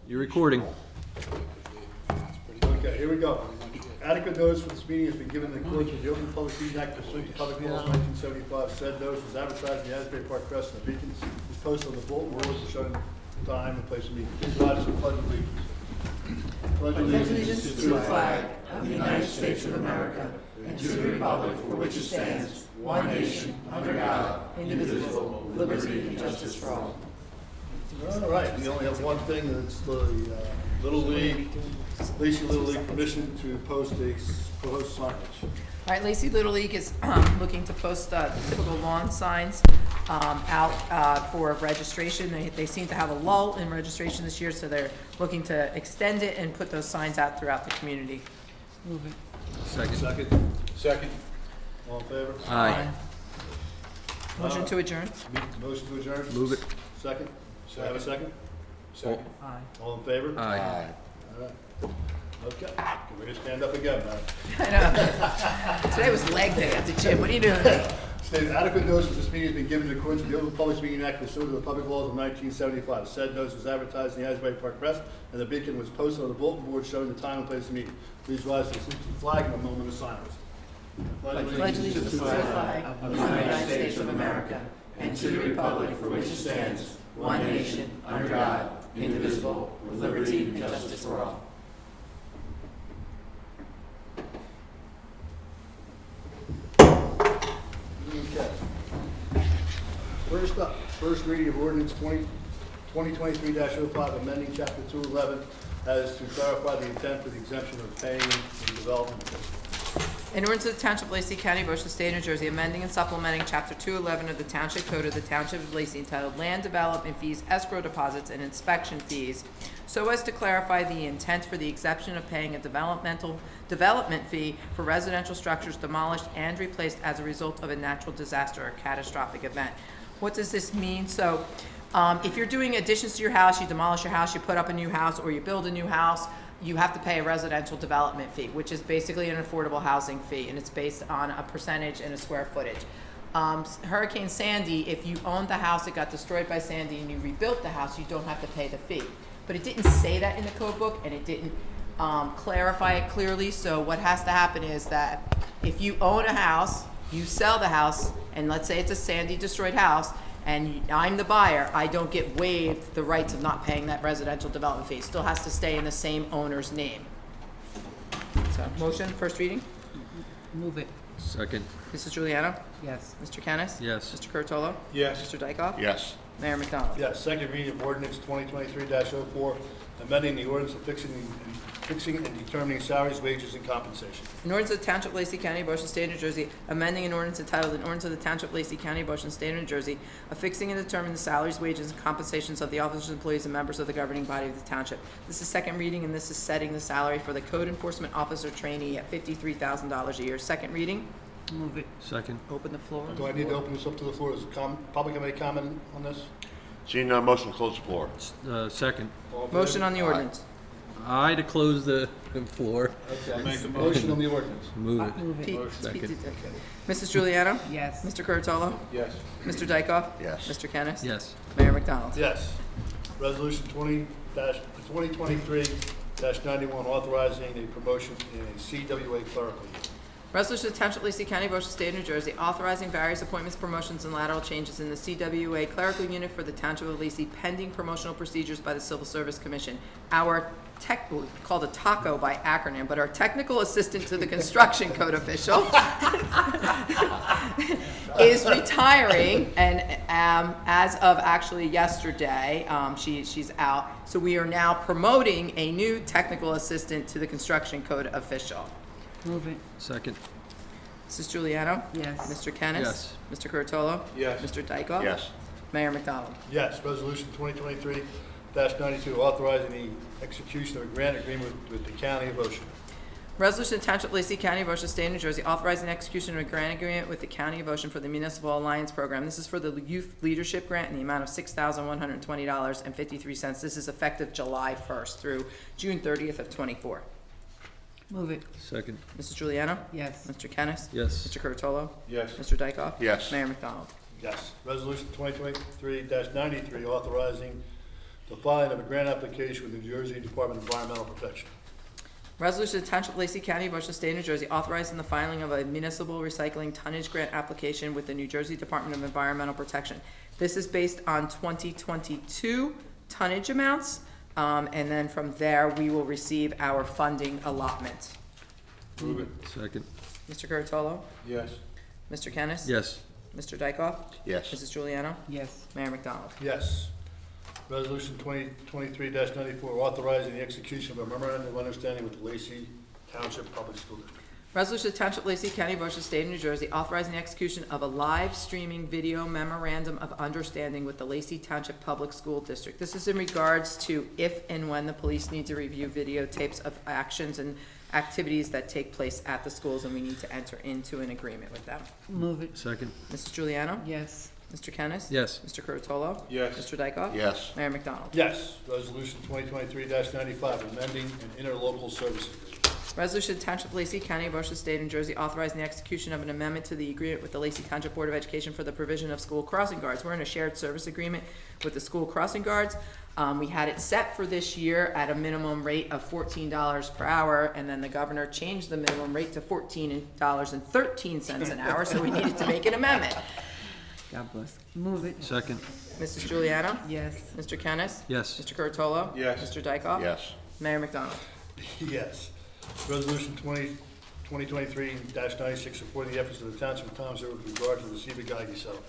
You're recording. Okay, here we go. Adequate notice for this meeting has been given in accordance with the Open Public Meeting Act pursuant to Public Laws 1975. Said notice was advertised in the Asbury Park Press and the Beacon. Is posted on the bulletin board and showing the time and place of meeting. Please rise for the pledge of allegiance. Pledge Allegiance to the flag of the United States of America and to the republic for which it stands, one nation, under God, indivisible, with liberty and justice for all. All right, we only have one thing, and it's the Little League, Lacey Little League permission to post signage. All right, Lacey Little League is looking to post typical lawn signs out for registration. They seem to have a lull in registration this year, so they're looking to extend it and put those signs out throughout the community. Move it. Second. All in favor? Aye. Motion to adjourn? Motion to adjourn? Move it. Second? Have a second? Aye. All in favor? Aye. All right. Okay, can we just stand up again, man? I know. Today was leg day at the gym. What are you doing? Stated adequate notice for this meeting has been given in accordance with the Open Public Meeting Act pursuant to the public laws of 1975. Said notice was advertised in the Asbury Park Press, and the Beacon was posted on the bulletin board showing the time and place of the meeting. Please rise to the salute to the flag and a moment of silence. Pledge allegiance to the flag of the United States of America and to the republic for which it stands, one nation, under God, indivisible, with liberty and justice for all. Okay. First up, first reading of ordinance 2023-05, amending chapter 211 as to clarify the intent for the exemption of paying in development fee. In order to the Township of Lacey County, Ocean State, New Jersey, amending and supplementing Chapter 211 of the Township Code of the Township of Lacey entitled Land Development Fees, Escrow Deposits, and Inspection Fees, so as to clarify the intent for the exemption of paying a development fee for residential structures demolished and replaced as a result of a natural disaster or catastrophic event. What does this mean? So, if you're doing additions to your house, you demolish your house, you put up a new house, or you build a new house, you have to pay a residential development fee, which is basically an affordable housing fee, and it's based on a percentage and a square footage. Hurricane Sandy, if you owned the house that got destroyed by Sandy and you rebuilt the house, you don't have to pay the fee. But it didn't say that in the code book, and it didn't clarify it clearly, so what has to happen is that if you own a house, you sell the house, and let's say it's a Sandy destroyed house, and I'm the buyer, I don't get waived the rights of not paying that residential development fee. It still has to stay in the same owner's name. So, motion, first reading? Move it. Second. Mrs. Juliano? Yes. Mr. Kennis? Yes. Mr. Curatolo? Yes. Mr. Dykoff? Yes. Mayor McDonald? Yes, second reading of ordinance 2023-04, amending the ordinance of fixing and determining salaries, wages, and compensation. An ordinance of the Township of Lacey County, Ocean State, New Jersey, amending an ordinance entitled, an ordinance of the Township of Lacey County, Ocean State, New Jersey, affixing and determining the salaries, wages, and compensations of the officers, employees, and members of the governing body of the township. This is second reading, and this is setting the salary for the code enforcement officer trainee at $53,000 a year. Second reading. Move it. Second. Open the floor. Do I need to open this up to the floor? Does the public have any comment on this? Seeing none, motion to close the floor. Second. All in favor? Motion on the ordinance. Aye to close the floor. Okay, make a motion on the ordinance. Move it. Move it. Pete, Second. Mrs. Juliano? Yes. Mr. Curatolo? Yes. Mr. Dykoff? Yes. Mr. Kennis? Yes. Mayor McDonald? Yes. Resolution 2023-91, authorizing a promotion in a CWA clerical unit. Resolution of Township of Lacey County, Ocean State, New Jersey, authorizing various appointments, promotions, and lateral changes in the CWA clerical unit for the Township of Lacey pending promotional procedures by the Civil Service Commission. Our called a TACO by acronym, but our technical assistant to the construction code official is retiring, and as of actually yesterday, she's out. So we are now promoting a new technical assistant to the construction code official. Move it. Second. Mrs. Juliano? Yes. Mr. Kennis? Yes. Mr. Curatolo? Yes. Mr. Dykoff? Yes. Mayor McDonald? Yes, resolution 2023-92, authorizing the execution of a grant agreement with the County of Ocean. Resolution of Township of Lacey County, Ocean State, New Jersey, authorizing the execution of a grant agreement with the County of Ocean for the Municipal Alliance Program. This is for the Youth Leadership Grant in the amount of $6,120.53. This is effective July 1st through June 30th of '24. Move it. Second. Mrs. Juliano? Yes. Mr. Kennis? Yes. Mr. Curatolo? Yes. Mr. Dykoff? Yes. Mayor McDonald? Yes. Resolution 2023-93, authorizing the filing of a grant application with New Jersey Department of Environmental Protection. Resolution to Township of Lacey County, Ocean State, New Jersey, authorizing the filing of a municipal recycling tonnage grant application with the New Jersey Department of Environmental Protection. This is based on 2022 tonnage amounts, and then from there, we will receive our funding allotment. Move it. Second. Mr. Curatolo? Yes. Mr. Kennis? Yes. Mr. Dykoff? Yes. Mrs. Juliana? Yes. Mayor McDonald? Yes. Resolution 2023-94, authorizing the execution of a memorandum of understanding with the Lacey Township Public School District. Resolution to Township of Lacey County, Ocean State of New Jersey, authorizing the execution of a live streaming video memorandum of understanding with the Lacey Township Public School District. This is in regards to if and when the police need to review videotapes of actions and activities that take place at the schools, and we need to enter into an agreement with them. Move it. Second. Mrs. Juliana? Yes. Mr. Kennis? Yes. Mr. Curatolo? Yes. Mr. Dykoff? Yes. Mayor McDonald? Yes. Resolution 2023-95, amending an interlocal service agreement. Resolution to Township of Lacey County, Ocean State, New Jersey, authorizing the execution of an amendment to the agreement with the Lacey Township Board of Education for the provision of school crossing guards. We're in a shared service agreement with the school crossing guards. We had it set for this year at a minimum rate of $14 per hour, and then the governor changed the minimum rate to $14.13 an hour, so we needed to make an amendment. God bless. Move it. Second. Mrs. Juliana? Yes. Mr. Kennis? Yes. Mr. Curatolo? Yes. Mr. Dykoff? Yes. Mayor McDonald? Yes. Resolution 2023-96, supporting the efforts of the Township of Thomas River with regard to the Sebagagi settlement.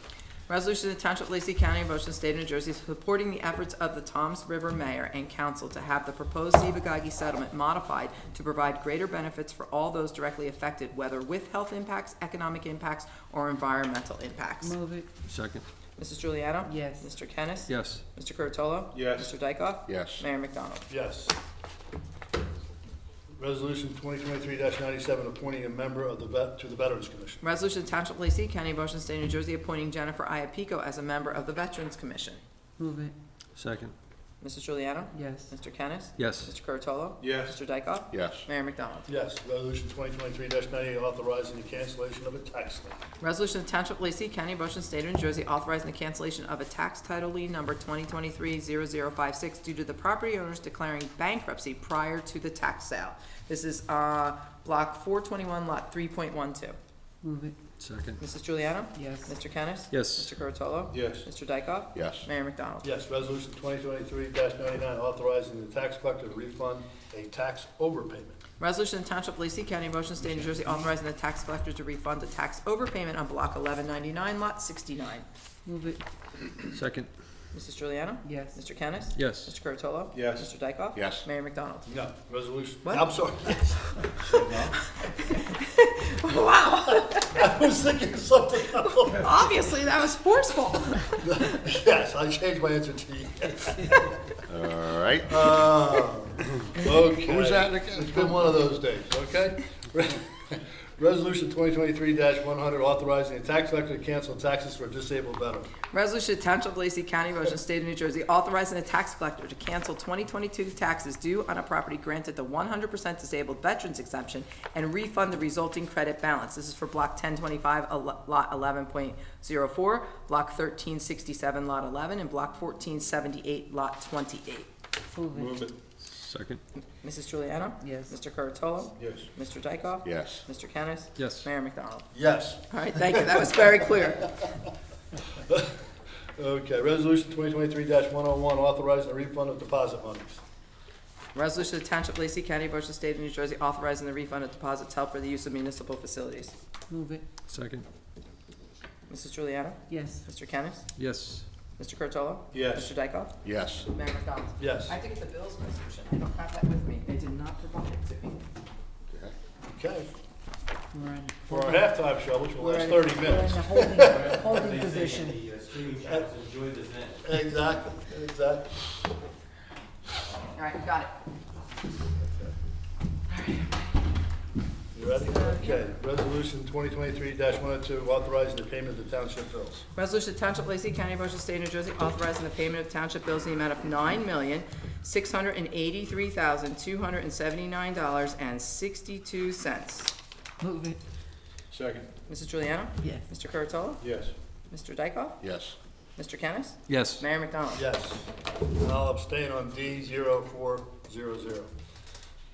Resolution to Township of Lacey County, Ocean State, New Jersey, supporting the efforts of the Toms River Mayor and Council to have the proposed Sebagagi settlement modified to provide greater benefits for all those directly affected, whether with health impacts, economic impacts, or environmental impacts. Move it. Second. Mrs. Juliana? Yes. Mr. Kennis? Yes. Mr. Curatolo? Yes. Mr. Dykoff? Yes. Mayor McDonald? Yes. Resolution 2023-97, appointing a member of to the Veterans Commission. Resolution to Township of Lacey County, Ocean State, New Jersey, appointing Jennifer Iapico as a member of the Veterans Commission. Move it. Second. Mrs. Juliana? Yes. Mr. Kennis? Yes. Mr. Curatolo? Yes. Mr. Dykoff? Yes. Mayor McDonald? Yes. Resolution 2023-98, authorizing the cancellation of a tax lien. Resolution to Township of Lacey County, Ocean State of New Jersey, authorizing the cancellation of a tax title lien number 2023-0056 due to the property owners declaring bankruptcy prior to the tax sale. This is block 421, lot 3.12. Move it. Second. Mrs. Juliana? Yes. Mr. Kennis? Yes. Mr. Curatolo? Yes. Mr. Dykoff? Yes. Mayor McDonald? Yes. Resolution 2023-99, authorizing the tax collector to refund a tax overpayment. Resolution to Township of Lacey County, Ocean State, New Jersey, authorizing the tax collector to refund a tax overpayment on block 1199, lot 69. Move it. Second. Mrs. Juliana? Yes. Mr. Kennis? Yes. Mr. Curatolo? Yes. Mr. Dykoff? Yes. Mayor McDonald? No. Resolution. What? I'm sorry. Yes. Wow, I was thinking of something else. obviously that was forceful. Yes, I changed my answer to you. All right. Okay. Who was that again? It's been one of those days, okay? Resolution 2023-100, authorizing the tax collector to cancel taxes for disabled veterans. Resolution to Township of Lacey County, Ocean State of New Jersey, authorizing the tax collector to cancel 2022 taxes due on a property granted the 100% disabled veterans exemption and refund the resulting credit balance. This is for block 1025, lot 11.04, block 1367, lot 11, and block 1478, lot 28. Move it. Second. Mrs. Juliana? Yes. Mr. Curatolo? Yes. Mr. Dykoff? Yes. Mr. Kennis? Yes. Mayor McDonald? Yes. All right, thank you. That was very clear. Okay, resolution 2023-101, authorizing the refund of deposit monies. Resolution to Township of Lacey County, Ocean State of New Jersey, authorizing the refund of deposits held for the use of municipal facilities. Move it. Second. Mrs. Juliana? Yes. Mr. Kennis? Yes. Mr. Curatolo? Yes. Mr. Dykoff? Yes. Mayor McDonald? Yes. I have to get the bills resolution. I don't have that with me. They did not provide it to me. Okay, We're in. for our halftime show, which will We're last in- 30 We're minutes. in the holding position. Exactly, exactly. All right, got it. You ready? Okay, resolution 2023-102, authorizing the payment of the township bills. Resolution to Township of Lacey County, Ocean State, New Jersey, authorizing the payment of township bills in the amount of $9,683,279.62. Move it. Second. Mrs. Juliana? Yes. Mr. Curatolo? Yes. Mr. Dykoff? Yes. Mr. Kennis? Yes. Mayor McDonald? Yes. And I'll abstain on D0400.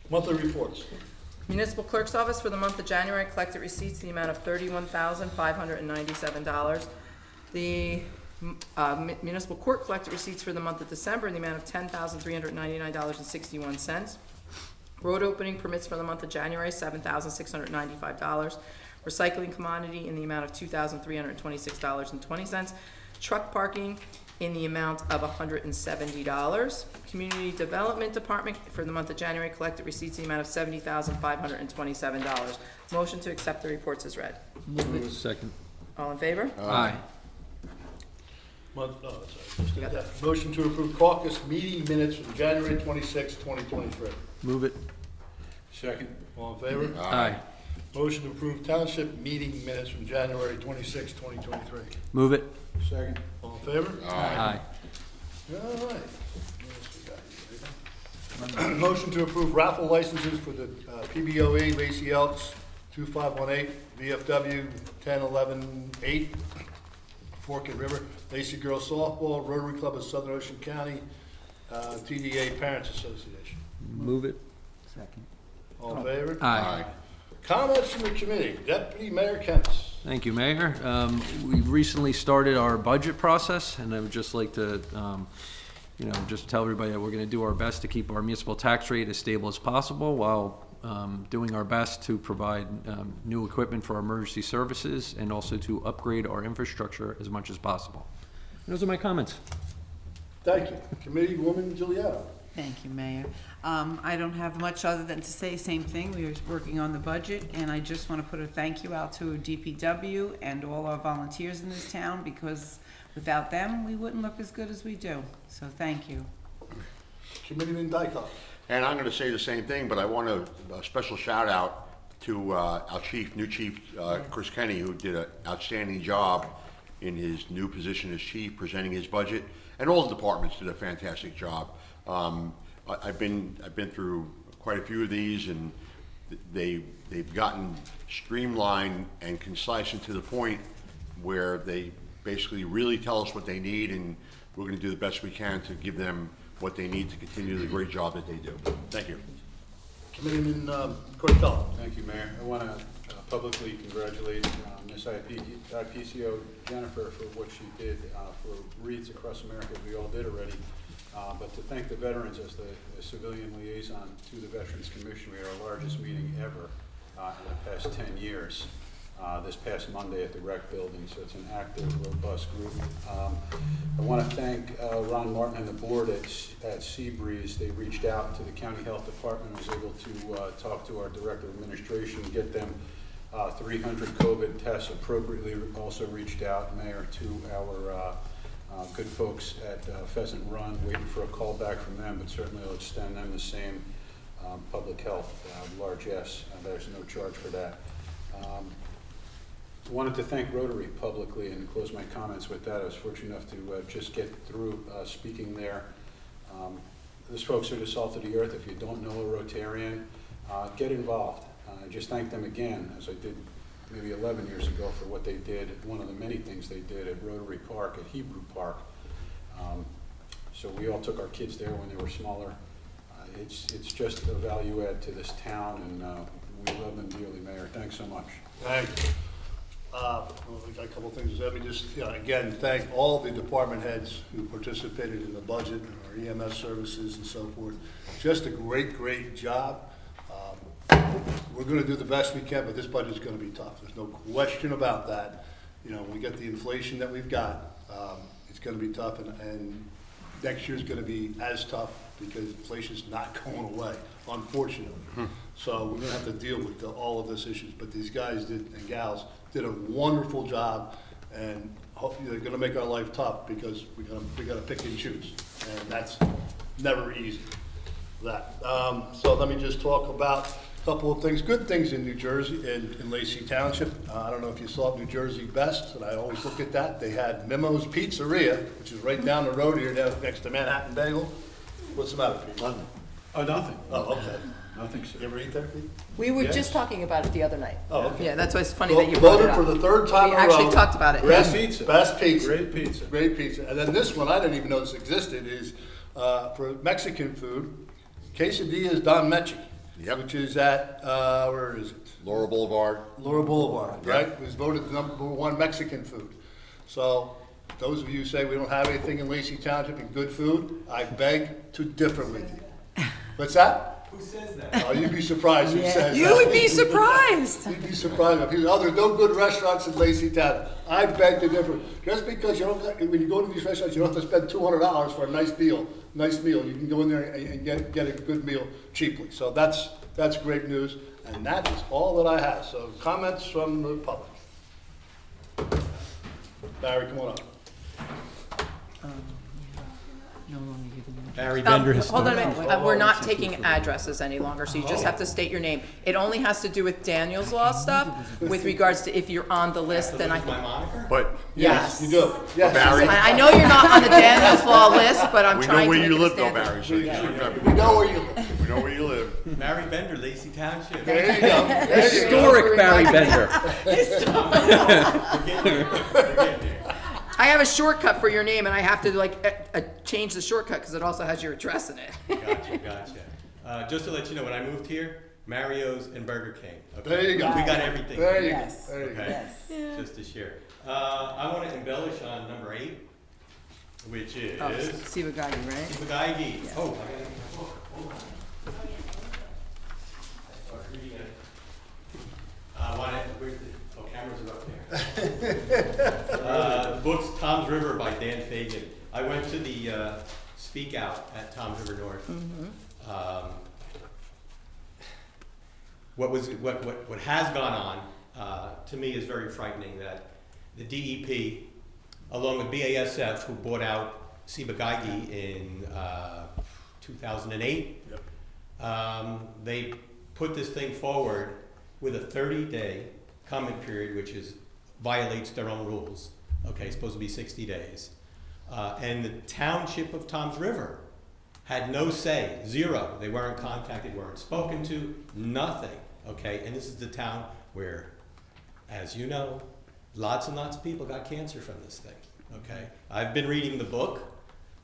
Monthly reports. Municipal Clerk's Office for the month of January collected receipts in the amount of $31,597. The Municipal Court collected receipts for the month of December in the amount of $10,399.61. Road opening permits for the month of January, $7,695. Recycling commodity in the amount of $2,326.20. Truck parking in the amount of $170. Community Development Department for the month of January collected receipts in the amount of $70,527. Motion to accept the reports is read. Second. All in favor? Aye. Just did that. Motion to approve caucus meeting minutes from January 26, 2023. Move it. Second. All in favor? Aye. Motion to approve township meeting minutes from January 26, 2023. Move it. Second. All in favor? Aye. All right. What else we got here? Motion to approve raffle licenses for the PBOE, Lacey Elks, 2518, VFW, 1011-8, Fork and River, Lacey Girls Softball, Rotary Club of Southern Ocean County, TDA Parents Association. Move it. Second. All in favor? Aye. Comments from the committee. Deputy Mayor Kennis. Thank you, Mayor. We recently started our budget process, and I would just like to, just tell everybody that we're going to do our best to keep our municipal tax rate as stable as possible while doing our best to provide new equipment for our emergency services and also to upgrade our infrastructure as much as possible. And those are my comments. Thank you. Committee Woman Giuliano. Thank you, Mayor. I don't have much other than to say same thing. We are working on the budget, and I just want to put a thank you out to DPW and all our volunteers in this town, because without them, we wouldn't look as good as we do. So thank you. Committeeman Dykoff. And I'm gonna say the same thing, but I want a special shout out to our new chief, Chris Kenny, who did an outstanding job in his new position as chief, presenting his budget, and all the departments did a fantastic job. I've been through quite a few of these, and they've gotten streamlined and concise and to the point where they basically really tell us what they need, and we're going to do the best we can to give them what they need to continue the great job that they do. Thank you. Committeeman Cortella. Thank you, Mayor. I want to publicly congratulate Ms. IPCO Jennifer for what she did for wreaths across America, as we all did already. But to thank the veterans as the civilian liaison to the Veterans Commission. We had our largest meeting ever in the past 10 years. This past Monday at the Rec Building, so it's an active, robust group. I want to thank Ron Martin and the board at Seabreeze. They reached out to the County Health Department, was able to talk to our Director of Administration, get them 300 COVID tests appropriately. Also reached out, Mayor, to our good folks at Pheasant Run, waiting for a call back from them, but certainly I'll extend them the same public health largesse. There's no charge for that. Wanted to thank Rotary publicly and close my comments with that. I was fortunate enough to just get through speaking there. Those folks are the salt of the earth. If you don't know a Rotarian, get involved. Just thank them again, as I did maybe 11 years ago, for what they did, one of the many things they did at Rotary Park, at Hebrew Park. So we all took our kids there when they were smaller. It's just a value add to this town, and we love them dearly, Mayor. Thanks so much. Thank you. We got a couple of things. Let me just, again, thank all the department heads who participated in the budget and our EMS services and so forth. Just a great, great job. We're going to do the best we can, but this budget is going to be tough. There's no question about that. When we get the inflation that we've got, it's going to be tough, and next year's going to be as tough because inflation's not going away, unfortunately. So we're going to have to deal with all of these issues. But these guys and gals did a wonderful job, and they're going to make our life tough because we got to pick and choose, and that's never easy. So let me just talk about a couple of things, good things in New Jersey, in Lacey Township. I don't know if you saw New Jersey Best, and I always look at that. They had Mimo's Pizzeria, which is right down the road here, next to Manhattan Bagel. What's the matter, Pete? Oh, nothing. Oh, okay. Nothing, You sir. ever eat there, Pete? We were Yes. just talking about it the other night. Oh, okay. Yeah, that's why it's funny that you brought it Voted up. for the third time We in a row. actually talked about it. Best Great pizza. Best pizza. Great pizza. Great pizza. And then this one, I didn't even know this existed, is for Mexican food, Quesadillas Don Mechi. Yep. Which is at, where is it? Laurel Boulevard. Laura Boulevard, Yep. right? It was voted the number one Mexican food. So those of you who say we don't have anything in Lacey Township in good food, I beg to differ with you. What's that? Who says that? Oh, you'd be surprised who says that. You would be surprised. You'd be surprised. People, oh, there's no good restaurants in Lacey Town. I beg to differ. Just because you don't, when you go to these restaurants, you don't have to spend $200 for a nice meal. You can go in there and get a good meal cheaply. So that's great news, and that is all that I have. So comments from the public. Barry, come on up. No longer giving them. Barry Bender has. Hold on a minute, we're not taking addresses any longer, so you just have to state your name. It only has to do with Daniel's Law stuff, with regards to if you're on the list, then I, My moniker? But yes. You do. Yes. Barry, I know you're not on the Daniel's Law list, but I'm we know trying to where make you it a live though, standard. Barry, so you should We know where you live. we know where you live. Barry Bender, Lacey Township. There you go. There you go. Historic Barry Bender. We're getting there. We're getting there. I have a shortcut for your name, and I have to like change the shortcut because it also has your address in it. Gotcha. Just to let you know, when I moved here, Mario's and Burger King. Okay? There you go. We got everything. There you Yes. go. There you go. Okay. Yes. Just to share. I want to embellish on number 8, which is Oh, Siva Gagi, right? Spaghetti. Oh, I gotta get my book. Hold on. Start reading it. Where's the, oh, cameras are up there. The book's Tom's River by Dan Fagan. I went to the Speak Out at Tom's River North. What has gone on, to me, is very frightening, that the DEP, along with BASF, who bought out Ciba-Geigy in 2008, they put this thing forward with a 30-day comment period, which violates their own rules. Okay, it's supposed to be 60 days. And the township of Tom's River had no say, zero. They weren't contacted, weren't spoken to, nothing. Okay, and this is the town where, as you know, lots and lots of people got cancer from this thing. Okay, I've been reading the book,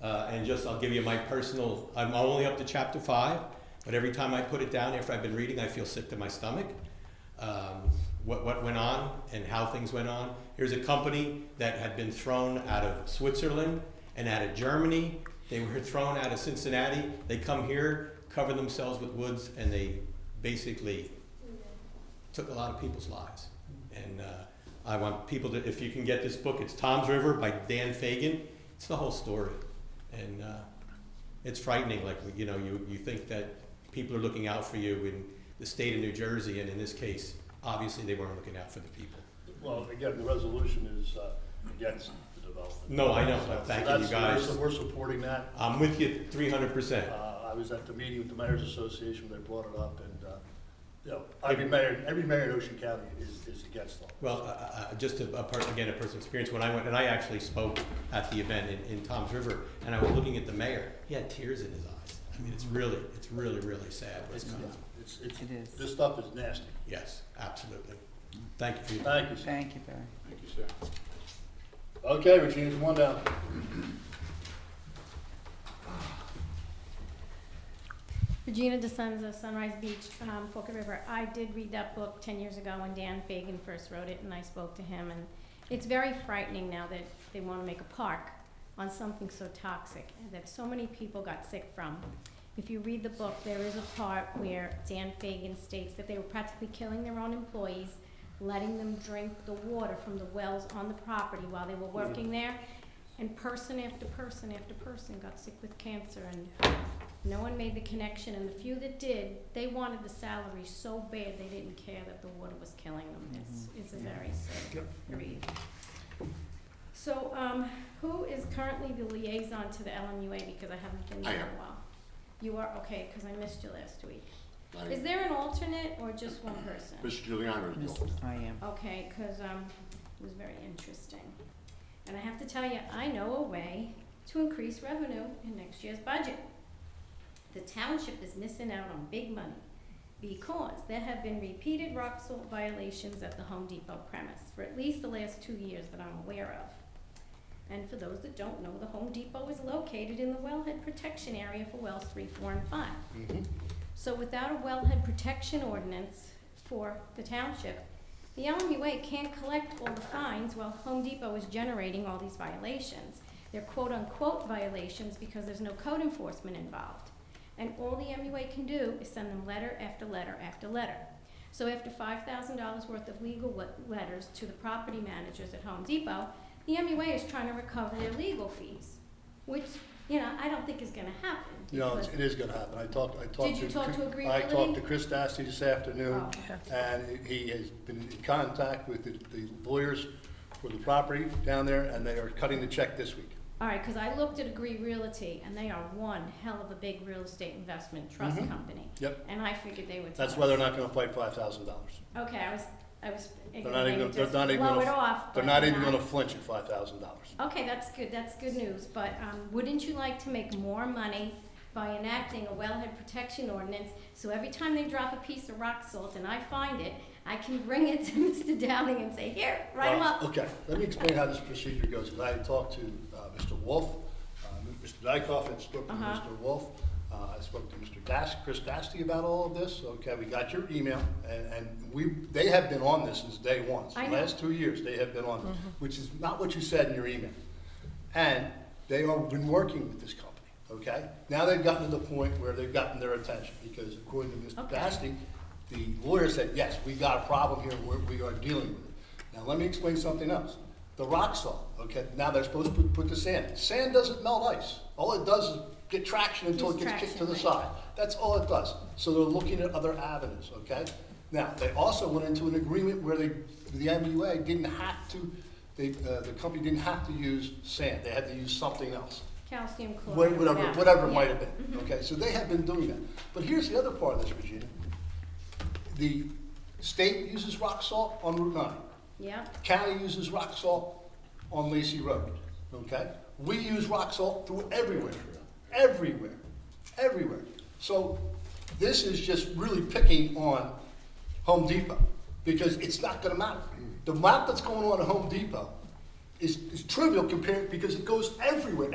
and I'll give you my personal. I'm only up to chapter 5, but every time I put it down after I've been reading, I feel sick to my stomach. What went on and how things went on. Here's a company that had been thrown out of Switzerland and out of Germany. They were thrown out of Cincinnati. They come here, cover themselves with woods, and they basically took a lot of people's lives. And I want people to, if you can get this book, it's Tom's River by Dan Fagan. It's the whole story. And it's frightening. Like, you know, you think that people are looking out for you in the state of New Jersey, and in this case, obviously they weren't looking out for the people. Well, again, the resolution is against the development. No, I know. So I'm thanking you guys. We're supporting that. I'm with you 300%. I was at the meeting with the Mayor's Association when they brought it up, and, you know, every mayor in Ocean County is against it. Well, just a personal experience, when I went, and I actually spoke at the event in Tom's River, and I was looking at the mayor, he had tears in his eyes. I mean, it's really sad what's going on. It is. This stuff is nasty. Yes, absolutely. Thank you for your time. Thank you, sir. Thank you, Barry. Thank you, sir. Okay, Regina, come on down. Regina DeSenza, Sunrise Beach, Forked River. I did read that book 10 years ago when Dan Fagan first wrote it, and I spoke to him. And it's very frightening now that they want to make a park on something so toxic and that so many people got sick from. If you read the book, there is a part where Dan Fagan states that they were practically killing their own employees, letting them drink the water from the wells on the property while they were working there. And person after person after person got sick with cancer, and no one made the connection, and the few that did, they wanted the salary so bad they didn't care that the water was killing them. It's a very sad read. So, who is currently the liaison to the LMUA, because I haven't been I there am. in a while? You are, okay, because I missed you last week. I- Is there an alternate or just one person? Mr. Giuliano is the alternate. I am. Okay, because it was very interesting. And I have to tell you, I know a way to increase revenue in next year's budget. the township is missing out on big money because there have been repeated rock salt violations at the Home Depot premise for at least the last 2 years that I'm aware of. And for those that don't know, the Home Depot is located in the wellhead protection area for wells 3, 4, and 5. So without a wellhead protection ordinance for the township, the LMUA can't collect all the fines while Home Depot is generating all these violations. They're quote-unquote violations because there's no code enforcement involved. And all the MUA can do is send them letter after letter after letter. So after $5,000 worth of legal letters to the property managers at Home Depot, the MUA is trying to recover their legal fees, which, you know, I don't think is gonna happen. You know, because- it is gonna happen. I talked Did you talk to Agreeability? I talked to Chris Dasty this afternoon, Oh, okay. and he has been in contact with the lawyers for the property down there, and they are cutting the check this week. All right, because I looked at Agree Realty, and they are one hell of a big real estate investment trust company. Yep. And I figured they would. That's tell why they're us. not gonna fight $5,000. Okay, I was They're thinking not they even, would they're just not even blow it gonna, off. they're but not even not. gonna flinch at $5,000. Okay, that's good news, but wouldn't you like to make more money by enacting a wellhead protection ordinance, so every time they drop a piece of rock salt and I find it, I can bring it to Mr. Downing and say, here, write them Well, up. Okay, let me explain how this procedure goes, because I had talked to Mr. Wolf, Mr. Dykoff had spoken to Mr. Wolf, I spoke to Mr. Chris Dasty about all of this. Okay, we got your email, and they have been on this since day one. So I the know. last 2 years, they have been on this, which is not what you said in your email. And they have been working with this company, okay? Now they've gotten to the point where they've gotten their attention, because according to Mr. Okay. Dasty, the lawyer said, yes, we got a problem here, we are dealing with it. Now, let me explain something else. The rock salt, okay, now they're supposed to put the sand. Sand doesn't melt ice. All it does is get traction until it Gives gets kicked to traction, the right. side. That's all it does. So they're looking at other avenues, okay? Now, they also went into an agreement where the MUA didn't have to, the company didn't have to use sand. They had to use something else. Calcium chloride. Whatever it Yeah. might have been, okay? So they have been doing that. But here's the other part of this, Regina. The state uses rock salt on Route 9. Yeah, County uses rock salt on Lacey Road, okay? We use rock salt through everywhere. So this is just really picking on Home Depot, because it's not gonna matter. The amount that's going on at Home Depot is trivial compared, because it goes everywhere.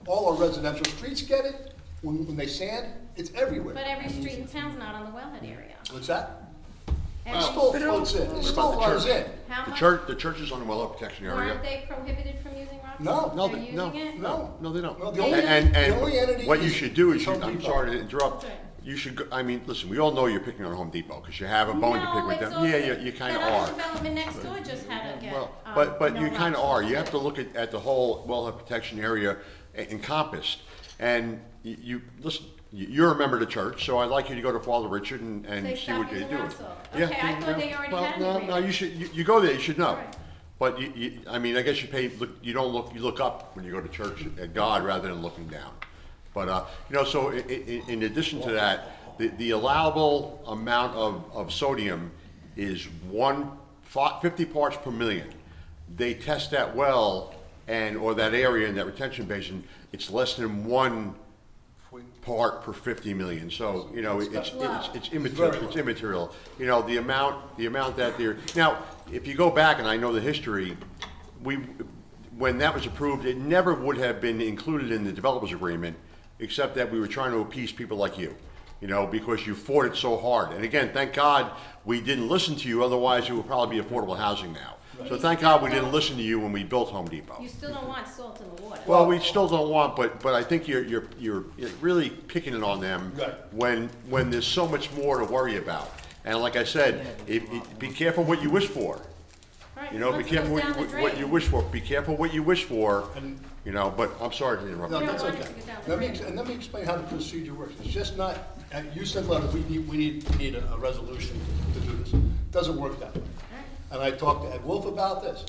All our residential streets get it, when they sand, it's everywhere. but every street in town's not on the wellhead area. What's that? It Every- still floats in, it still What about the runs church? in. How The much? church is on the well protection area. Aren't they prohibited from using rock No. salt? No, They're they- using it? No, they don't. No, the only- And the only entity what you is- should do is is, Home I'm Depot. sorry to interrupt, That's right. you should, I mean, listen, we all know you're picking on Home Depot, because you have a bone to pick No, with it's them. also- Yeah, you kinda That other are. development next door just had to get, Well, no but you kinda rock are, salt you have to too. look at the whole wellhead protection area encompassed. And listen, you're a member of the church, so I'd like you to go to Father Richard and Say see stop what they're using doing. rock salt. Yeah, Okay, I thought they already well, had an no, agreement. you should, you go there, you should know. Right. But I mean, I guess you look up when you go to church at God rather than looking down. But, so in addition to that, the allowable amount of sodium is 50 parts per million. They test that well or that area in that retention basin, it's less than 1 part per 50 million. So, it's immaterial, it's immaterial. The amount that they're, now, if you go back, and I know the history, when that was approved, it never would have been included in the developers agreement, except that we were trying to appease people like you, because you fought it so hard. And again, thank God we didn't listen to you, otherwise it would probably be affordable housing now. So thank God we didn't listen to you when we built Home Depot. You still don't want salt in the water. Well, we still don't want, but I think you're really picking it on them Right. when there's so much more to worry about. And like I said, be careful what you wish for. Right, Be once it careful goes down the what drain. you wish for. Be careful what you wish for. And- But I'm sorry to interrupt. No, You that's don't want okay. it to go down the drain. Let me explain how the procedure works. It's just not, you said, letter, we need a resolution to do this. Doesn't work that way. And I talked to Ed Wolf about this.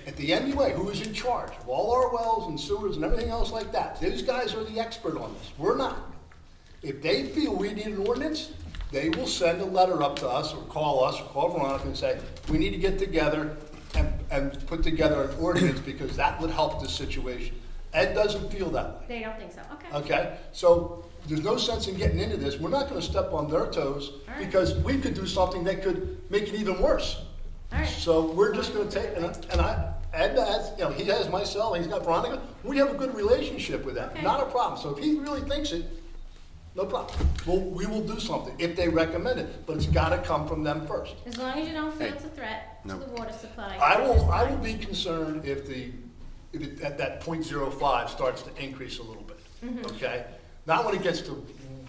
At the MUA, who is in charge of all our wells and sewers and everything else like that, these guys are the expert on this. We're not. If they feel we need an ordinance, they will send a letter up to us or call Veronica and say, we need to get together and put together an ordinance, because that would help this situation. Ed doesn't feel that way. They don't think so, okay. Okay, so there's no sense in getting into this. We're not gonna step on their toes because we could do something that could make it even worse. All right. So we're just gonna take, and Ed has, you know, he has my cell, he's got Veronica. We have a good relationship with that, Okay. not a problem. So if he really thinks it, no problem. We will do something if they recommend it, but it's gotta come from them first. As long as you don't feel Hey. it's a threat to No. the water supply. I that's will fine. be concerned if at that .05 starts to increase a little bit, okay? Not when it gets to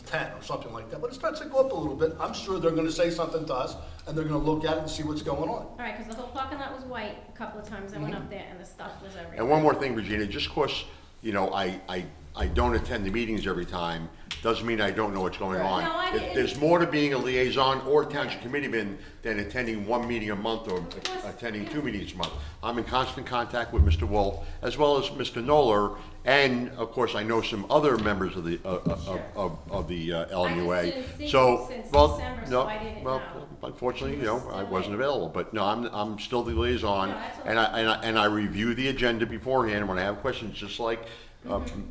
10 or something like that, but it starts to go up a little bit. I'm sure they're gonna say something to us, and they're gonna look at it and see what's going on. All right, because the whole parking lot was white a couple of times I went up there and the stuff was everywhere. And one more thing, Regina, just 'cause, you know, I don't attend the meetings every time, doesn't mean I don't know what's going Right. on. No, I get it. There's more to being a liaison or township committeeman than attending one meeting a month or attending two meetings a month. I'm in constant contact with Mr. Wolf, as well as Mr. Noller, and of course, I know some other members of the, LMUA. I just didn't see So, you since well, December, so no, I didn't well, know. unfortunately, you You were know, I still wasn't in. available, but no, I'm still the liaison. No, that's And I review the agenda beforehand when I have questions, just like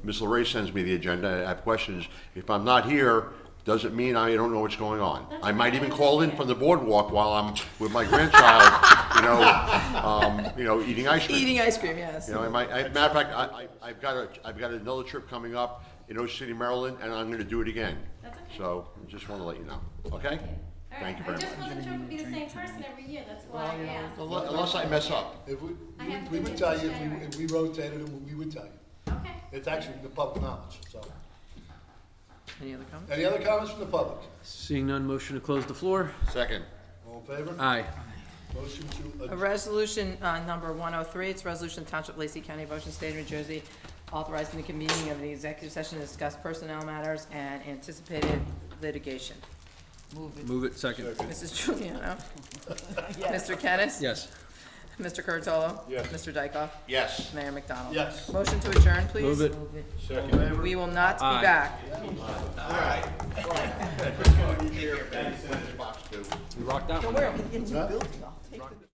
Ms. LeRae sends me the agenda, and I have questions. If I'm not here, doesn't mean I don't know what's going on. I might even call in from the boardwalk while I'm with my grandchild, eating ice cream. Eating ice cream, yes. You know, matter of fact, I've got another trip coming up in Ocean City, Maryland, and I'm gonna do it again. That's okay. So, just wanna let you know, okay? All right. Thank you very I just much. wasn't sure if it'd be the same person every year, that's why I asked. Unless I mess up. If I have we to would do tell this you, January. if we rotated it, we would tell you. Okay. It's actually the public knowledge, so. Any other comments? Any other comments from the public? Seeing none, motion to close the floor? Second. All in favor? Aye. Motion to A adjourn. resolution, number 103, it's a resolution Township of Lacey County, Ocean State of New Jersey, authorizing the convening of an executive session to discuss personnel matters and anticipated litigation. Move it, second. Mrs. Juliano? Mr. Kennis? Yes. Mr. Curatolo? Yes. Mr. Dykoff? Yes. Mayor McDonald? Yes. Motion to adjourn, please? Move it. All in Second. favor? We will not be Aye. back. Box two. We rocked that one. Where, in the building, I'll take the